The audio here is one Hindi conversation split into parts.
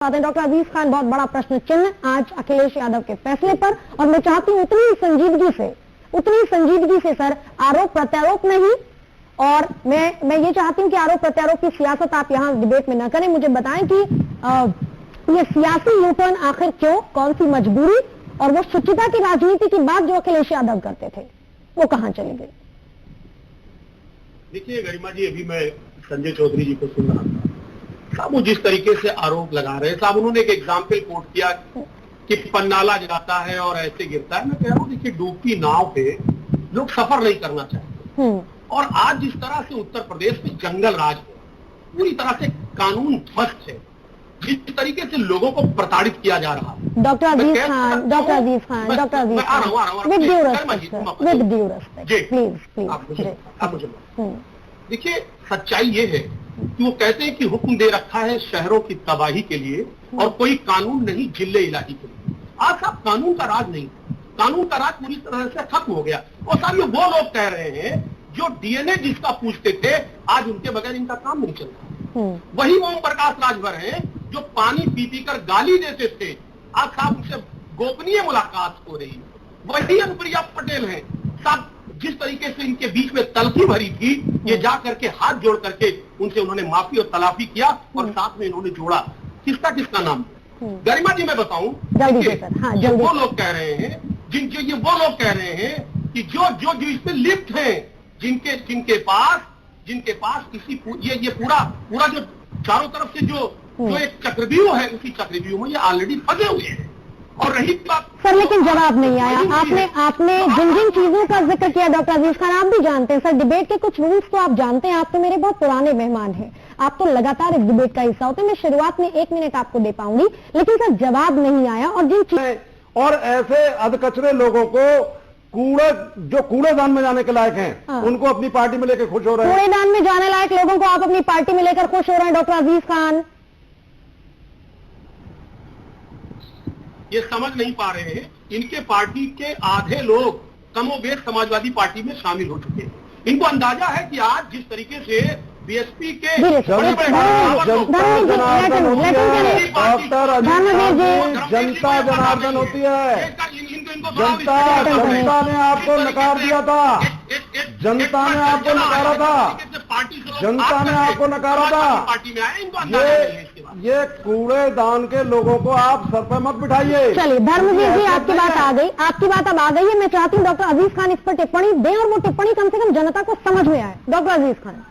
डॉक्टर अजीज खान, बहुत बड़ा प्रश्न चिन्ह आज अखिलेश यादव के फैसले पर, और मैं चाहती हूँ उतनी संजीदगी से सर आरोप प्रत्यारोप नहीं, और मैं ये चाहती हूँ कि आरोप प्रत्यारोप की सियासत आप यहाँ डिबेट में न करें। मुझे बताएं कि ये सियासी यूटर्न आखिर क्यों, कौन सी मजबूरी, और वो शुचिता की राजनीति की बात जो अखिलेश यादव करते थे वो कहाँ चली गई? देखिए गरिमा जी, अभी मैं संजय चौधरी जी को सुन रहा था साहब, वो जिस तरीके से आरोप लगा रहे साहब, उन्होंने एक एग्जाम्पल कोट किया कि पन्नाला जाता है और ऐसे गिरता है। मैं कह रहा हूँ देखिए, डूबती नाव पे लोग सफर नहीं करना चाहते, और आज जिस तरह से उत्तर प्रदेश में जंगल राज है, पूरी तरह से कानून ध्वस्त है, जिस तरीके से लोगों को प्रताड़ित किया जा रहा है। डॉक्टर अजीज खान, देखिए, सच्चाई ये है कि वो कहते हैं कि हुक्म दे रखा है शहरों की तबाही के लिए, और कोई कानून नहीं जिले इलाही के लिए। आज साहब कानून का राज नहीं, कानून का राज पूरी तरह से खत्म हो गया। और साहब ये वो लोग कह रहे हैं जो डीएनए जिसका पूछते थे, आज उनके बगैर इनका काम नहीं चलता। वही ओम प्रकाश राजभर हैं जो पानी पी पी कर गाली देते थे, आज साहब उनसे गोपनीय मुलाकात हो रही है। वही अनुप्रिया पटेल हैं साहब, जिस तरीके से इनके बीच में तलखी भरी थी, ये जा करके हाथ जोड़ करके उनसे उन्होंने माफी और तलाफी किया, और साथ में इन्होंने जोड़ा किसका किसका नाम। गरिमा जी मैं बताऊं, वो लोग कह रहे हैं वो लोग कह रहे हैं कि जो इसमें लिप्त हैं, जिनके पास किसी ये पूरा जो चारों तरफ से जो एक चक्रव्यूह है, उसी चक्रव्यूह में ये ऑलरेडी फंसे हुए हैं। और रही बात सर, लेकिन जवाब नहीं आया। आपने जिन चीजों का जिक्र किया डॉक्टर अजीज खान, आप भी जानते हैं सर, डिबेट के कुछ रूल्स तो आप जानते हैं, आप तो मेरे बहुत पुराने मेहमान हैं, आप तो लगातार इस डिबेट का हिस्सा होते हैं। मैं शुरुआत में 1 मिनट आपको दे पाऊंगी, लेकिन सर जवाब नहीं आया। और ऐसे अधकचरे लोगों को जो कूड़ेदान में जाने के लायक हैं, उनको अपनी पार्टी में लेकर खुश हो रहे हैं। कूड़ेदान में जाने लायक लोगों को आप अपनी पार्टी में लेकर खुश हो रहे हैं डॉक्टर अजीज खान? ये समझ नहीं पा रहे हैं, इनके पार्टी के आधे लोग कमोबेश समाजवादी पार्टी में शामिल हो चुके हैं। इनको अंदाजा है कि आज जिस तरीके से बीएसपी के जनता जनार्दन होती है। जनता ने आपको नकार दिया था, जनता ने आपको नकारा था, जनता ने आपको नकारा था। ये कूड़ेदान के लोगों को आप सर पर मत बिठाइए। चलिए धर्मवीर जी, आपकी बात आ गई, आपकी बात अब आ गई है। मैं चाहती हूँ डॉक्टर अजीज खान इस पर टिप्पणी दें, और वो टिप्पणी कम से कम जनता को समझ में आए। डॉक्टर अजीज खान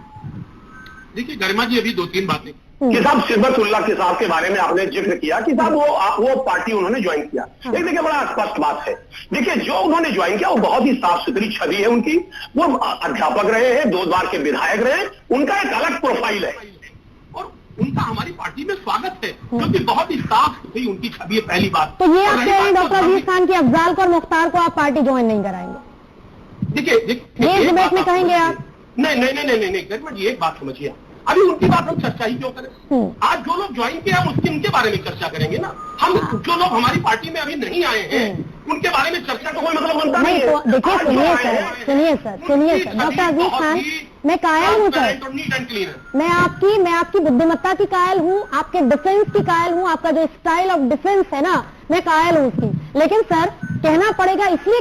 देखिए गरिमा जी, अभी 2-3 बातें कि साहब सिबतुल्लाह के साहब के बारे में आपने जिक्र किया कि साहब वो पार्टी उन्होंने ज्वाइन किया। एक देखिए बड़ा स्पष्ट बात है, देखिए जो उन्होंने ज्वाइन किया वो बहुत ही साफ सुथरी छवि है उनकी। वो अध्यापक रहे हैं, 2 बार के विधायक रहे, उनका एक अलग प्रोफाइल है, और उनका हमारी पार्टी में स्वागत है, क्योंकि बहुत ही साफ सुथरी उनकी छवि है। पहली बात तो ये आप कह रहे हैं डॉक्टर अजीज खान की अफजाल को और मुख्तार को आप पार्टी ज्वाइन नहीं कराएंगे? देखिए डिबेट में कहेंगे आप? नहीं गरिमा जी, एक बात समझिए, अभी उनकी बात हम चर्चा ही क्यों करें? आज जो लोग ज्वाइन किए हम उनके बारे में चर्चा करेंगे ना। हम जो लोग हमारी पार्टी में अभी नहीं आए हैं उनके बारे में चर्चा का कोई मतलब बनता नहीं है। तो देखिए, सुनिए सर डॉक्टर अजीज खान, मैं कायल हूँ सर, मैं आपकी बुद्धिमत्ता की कायल हूँ, आपके डिफेंस की कायल हूँ, आपका जो स्टाइल ऑफ डिफेंस है ना, मैं कायल हूँ उसकी। लेकिन सर कहना पड़ेगा, इसलिए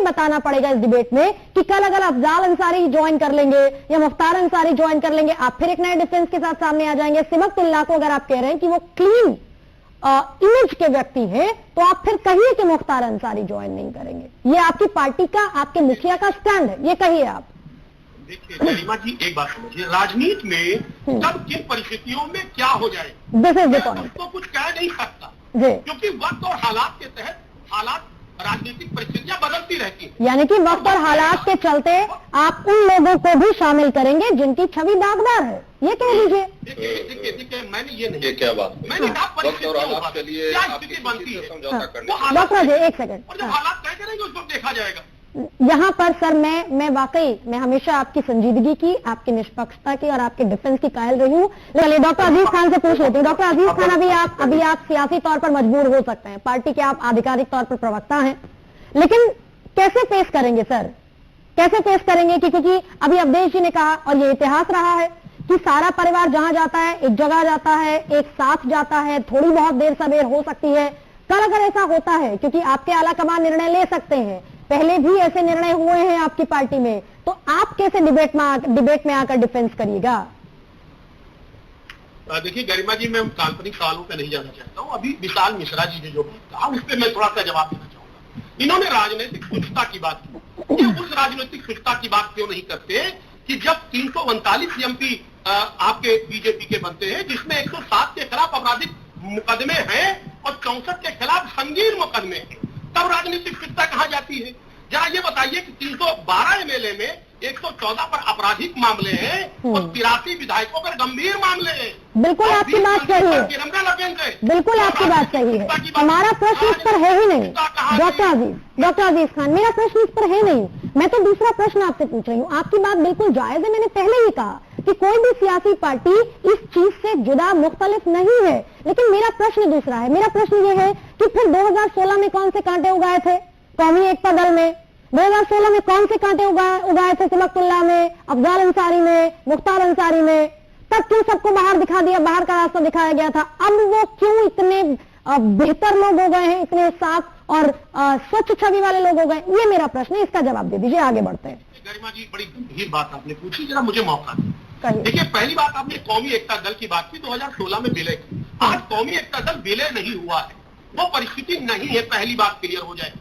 बताना पड़ेगा इस डिबेट में कि कल अगर अफजाल अंसारी ज्वाइन कर लेंगे या मुख्तार अंसारी ज्वाइन कर लेंगे, आप फिर एक नए डिफेंस के साथ सामने आ जाएंगे। सिबतुल्लाह को अगर आप कह रहे हैं कि वो क्लीन इमेज के व्यक्ति है, तो आप फिर कहिए कि मुख्तार अंसारी ज्वाइन नहीं करेंगे। ये आपकी पार्टी का, आपके मुखिया का स्टैंड है, ये कहिए आप। देखिए गरिमा जी, एक बात समझिए, राजनीति में कब किन परिस्थितियों में क्या हो जाए, दिस इज द पॉइंट, तो कुछ कह नहीं सकता, क्योंकि वक्त और हालात के तहत राजनीतिक परिस्थितियां बदलती रहती हैं। यानी कि वक्त और हालात के चलते आप उन लोगों को भी शामिल करेंगे जिनकी छवि दागदार है, ये कह लीजिए। देखिए मैंने ये नहीं, ये क्या बात है? मैंने कहा परिस्थितियों के लिए क्या स्थिति बनती है, डॉक्टर जी 1 सेकंड, और जब हालात तय करेंगे उसको देखा जाएगा। यहाँ पर सर मैं हमेशा आपकी संजीदगी की, आपकी निष्पक्षता की और आपके डिफेंस की कायल रही हूँ। चलिए डॉक्टर अजीज खान से पूछ लेती हूँ। डॉक्टर अजीज खान, अभी आप सियासी तौर पर मजबूर हो सकते हैं, पार्टी के आप आधिकारिक तौर पर प्रवक्ता हैं, लेकिन कैसे पेश करेंगे सर, कैसे पेश करेंगे? क्योंकि अभी अवधेश जी ने कहा, और ये इतिहास रहा है कि सारा परिवार जहां जाता है एक जगह जाता है, एक साथ जाता है, थोड़ी बहुत देर सवेर हो सकती है। कल अगर ऐसा होता है, क्योंकि आपके आला कमान निर्णय ले सकते हैं, पहले भी ऐसे निर्णय हुए हैं आपकी पार्टी में, तो आप कैसे डिबेट में आकर डिफेंस करिएगा? देखिए गरिमा जी, मैं काल्पनिक सवालों पे नहीं जाना चाहता हूँ। अभी विशाल मिश्रा जी ने जो कहा उस पर मैं थोड़ा सा जवाब देना चाहूंगा। इन्होंने राजनीतिक स्वच्छता की बात की। ये उस राजनीतिक स्वच्छता की बात क्यों नहीं करते कि जब 339 एमपी आपके बीजेपी के बनते हैं, जिसमें 107 के खिलाफ आपराधिक मुकदमे हैं और 64 के खिलाफ संगीन मुकदमे हैं, तब राजनीतिक स्वच्छता कहाँ जाती है? जरा ये बताइए कि 312 एमएलए में 114 पर आपराधिक मामले हैं और 83 विधायकों पर गंभीर मामले हैं। बिल्कुल आपकी बात सही है, बिल्कुल आपकी बात सही है। हमारा प्रश्न इस पर है ही नहीं डॉक्टर अजीज खान, मेरा प्रश्न इस पर है नहीं। मैं तो दूसरा प्रश्न आपसे पूछ रही हूँ। आपकी बात बिल्कुल जायज है, मैंने पहले ही कहा कि कोई भी सियासी पार्टी इस चीज से जुदा मुख्तलिफ नहीं है, लेकिन मेरा प्रश्न दूसरा है। मेरा प्रश्न ये है कि फिर 2016 में कौन से कांटे उगाए थे कौमी एकता दल में? 2016 में कौन से कांटे उगाए थे सिबकतुल्लाह में, अफजाल अंसारी में, मुख्तार अंसारी में? तब क्यों सबको बाहर का रास्ता दिखाया गया था? अब वो क्यों इतने बेहतर लोग हो गए हैं, इतने साफ और स्वच्छ छवि वाले लोग हो गए? ये मेरा प्रश्न है, इसका जवाब दे दीजिए, आगे बढ़ते हैं। गरिमा जी, बड़ी गंभीर बात आपने पूछी, जरा मुझे मौका दीजिए। देखिए, पहली बात आपने कौमी एकता दल की बात की, 2016 में विलय की। आज कौमी एकता दल विलय नहीं हुआ है, वो परिस्थिति नहीं है। पहली बात क्लियर हो जाए।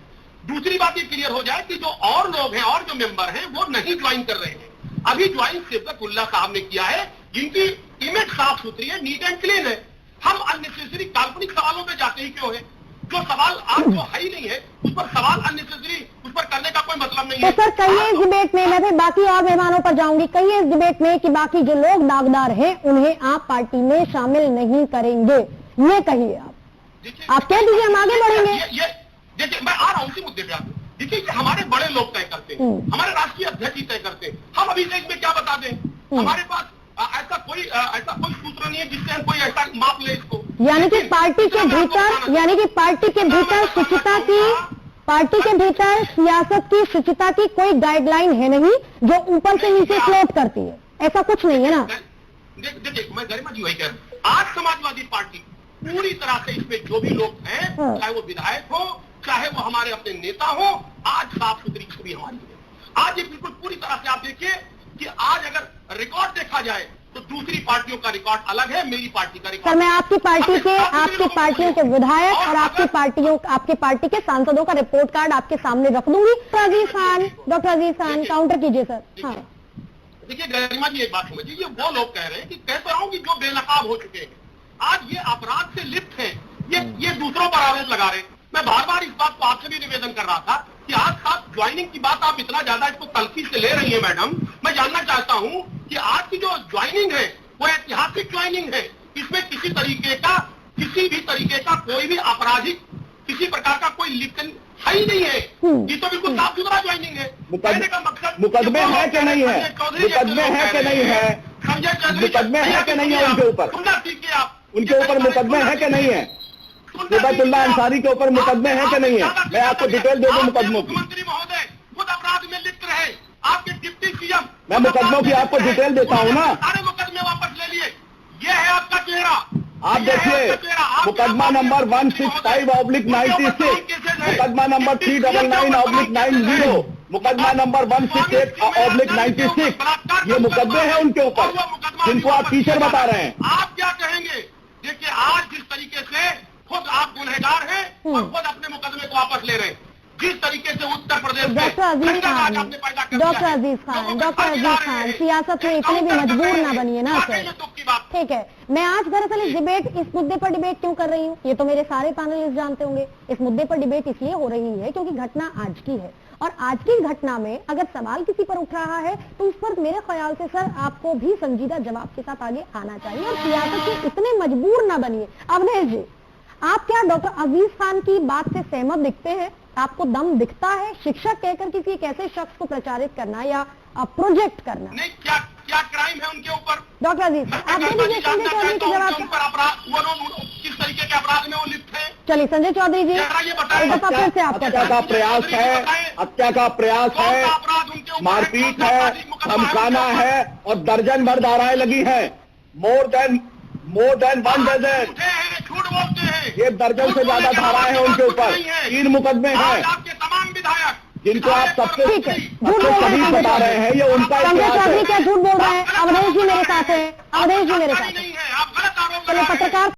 दूसरी बात ये क्लियर हो जाए कि जो और लोग हैं और जो मेंबर हैं वो नहीं ज्वाइन कर रहे हैं। अभी ज्वाइन सिबकतुल्लाह साहब ने किया है, जिनकी इमेज साफ सुथरी है, नीट एंड क्लीन है। हम अननेसेसरी काल्पनिक सवालों पे जाते ही क्यों है? जो सवाल आज जो है ही नहीं है उस पर सवाल अननेसेसरी उस पर करने का कोई मतलब नहीं है। तो सर कहिए इस डिबेट में, मैं फिर बाकी और मेहमानों पर जाऊंगी, कहिए इस डिबेट में कि बाकी जो लोग दागदार हैं उन्हें आप पार्टी में शामिल नहीं करेंगे, ये कहिए आप कह दीजिए, हम आगे बढ़ेंगे। देखिए, मैं आ रहा हूं उसी मुद्दे पे। आप देखिए, हमारे बड़े लोग तय करते हैं, हमारे राष्ट्रीय अध्यक्ष ही तय करते हैं। हम अभी से इसमें क्या बता दें? हमारे पास ऐसा कोई सूत्र नहीं है जिससे हम कोई ऐसा माप ले इसको। यानी कि पार्टी के भीतर शुचिता की, पार्टी के भीतर सियासत की शुचिता की कोई गाइडलाइन है नहीं जो ऊपर से नीचे फ्लोट करती है, ऐसा कुछ नहीं है ना? देखिए, मैं गरिमा जी वही कह रहा हूं, आज समाजवादी पार्टी पूरी तरह से इसमें जो भी लोग हैं, चाहे वो विधायक हो, चाहे वो हमारे अपने नेता हो, आज साफ सुथरी छवि हमारी है। आज ये बिल्कुल पूरी तरह से आप देखिए कि आज अगर रिकॉर्ड देखा जाए तो दूसरी पार्टियों का रिकॉर्ड अलग है, मेरी पार्टी का रिकॉर्ड। सर, मैं आपकी पार्टियों के विधायक और आपके पार्टी के सांसदों का रिपोर्ट कार्ड आपके सामने रख दूंगी। डॉक्टर अजीज खान काउंटर कीजिए सर। हाँ, देखिए गरिमा जी, एक बात समझिए, ये वो लोग कह रहे हैं कि कह तो रहा हूं कि जो बेनकाब हो चुके हैं, आज ये अपराध से लिप्त है, ये दूसरों पर आरोप लगा रहे हैं। मैं बार बार इस बात को आपसे भी निवेदन कर रहा था कि आज साथ ज्वाइनिंग की बात आप इतना ज्यादा इसको तलखी से ले रही है मैडम। मैं जानना चाहता हूं कि आज की जो ज्वाइनिंग है वो ऐतिहासिक ज्वाइनिंग है। इसमें किसी भी तरीके का कोई भी आपराधिक किसी प्रकार का कोई लिप्त है ही नहीं है। ये तो बिल्कुल साफ सुथरा ज्वाइनिंग है। मुकदमे है कि नहीं है? मुकदमे है कि नहीं है? संजय चौधरी मुकदमे है कि नहीं है उनके ऊपर? सुनना सीखिए आप। उनके ऊपर मुकदमे है कि नहीं है? सिबकतुल्लाह अंसारी के ऊपर मुकदमे है कि नहीं है? मैं आपको डिटेल दे दूं मुकदमों की। मुख्यमंत्री महोदय खुद अपराध में लिप्त रहे, आपके डिप्टी सीएम। मैं मुकदमों की आपको डिटेल देता हूं ना। सारे मुकदमे वापस ले लिए। ये है आपका चेहरा। आप देखिए, मुकदमा नंबर 165/96, मुकदमा नंबर 399/90, मुकदमा नंबर 168/96, ये मुकदमे हैं उनके ऊपर जिनको आप टीचर बता रहे हैं। आप क्या कहेंगे? देखिए, आज जिस तरीके से खुद आप गुनहगार हैं और खुद अपने मुकदमे को वापस ले रहे हैं, जिस तरीके से उत्तर प्रदेश में डॉक्टर अजीज खान सियासत में इतने भी मजबूर ना बनिए ना सर। ठीक है, मैं आज दरअसल इस मुद्दे पर डिबेट क्यों कर रही हूँ, ये तो मेरे सारे पैनलिस्ट जानते होंगे। इस मुद्दे पर डिबेट इसलिए हो रही है क्योंकि घटना आज की है, और आज की घटना में अगर सवाल किसी पर उठ रहा है तो उस पर मेरे ख्याल से सर आपको भी संजीदा जवाब के साथ आगे आना चाहिए, और सियासत में इतने मजबूर ना बनिए। अवधेश जी, आप क्या डॉक्टर अजीज खान की बात से सहमत दिखते हैं? आपको दम दिखता है शिक्षक कहकर किसी एक ऐसे शख्स को प्रचारित करना या प्रोजेक्ट करना? नहीं, क्या क्राइम है उनके ऊपर? डॉक्टर अजीज, आप दे दीजिए संजय चौधरी के जवाब। किस तरीके के अपराध में वो लिप्त है? चलिए संजय चौधरी जी, हत्या का प्रयास है, मारपीट है, धमकाना है और दर्जन भर धाराएं लगी हैं, मोर देन 1 डजन, झूठ बोलते हैं। ये दर्जन से ज्यादा धाराएं हैं उनके ऊपर, 3 मुकदमे हैं आपके तमाम विधायक जिनको आप सबसे झूठ बोल रहे सभी हैं बता रहे हैं, ये उनका कांग्रेस इतिहास चौधरी है। क्या झूठ बोल रहे हैं? अवधेश जी मेरे साथ है, अवधेश जी मेरे साथ नहीं है, आप गलत आरोप है। लगा रहे हैं। पत्रकार